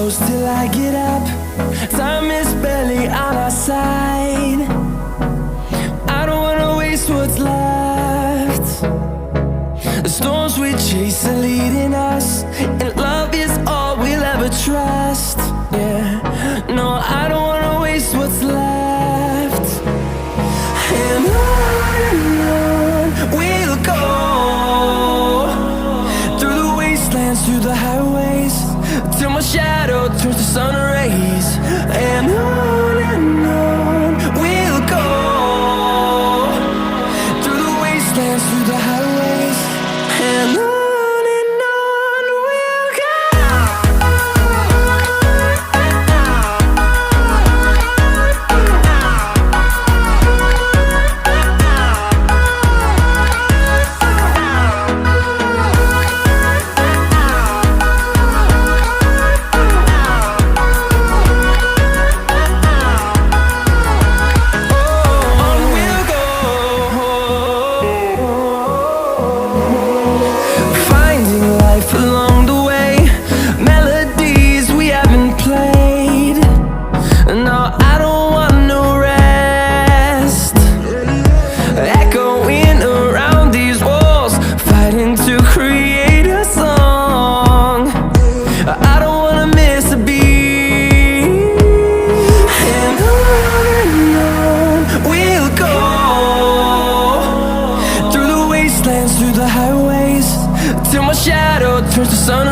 close till I get up. Time is barely on our side. I don't wanna waste what's left. The storms we chase are leading us, and love is all we'll ever trust. Yeah, no, I don't wanna waste what's left. And on we'll go, through the wastelands, through the highways, till my shadow turns to sun rays. And on we'll go, through the wastelands, through the highways, and on we'll go. Along the way, melodies we haven't played. No, I don't want no rest. Echoing around these walls, fighting to create a song. I don't wanna miss a beat. And on we'll go, through the wastelands, through the highways, till my shadow turns to sun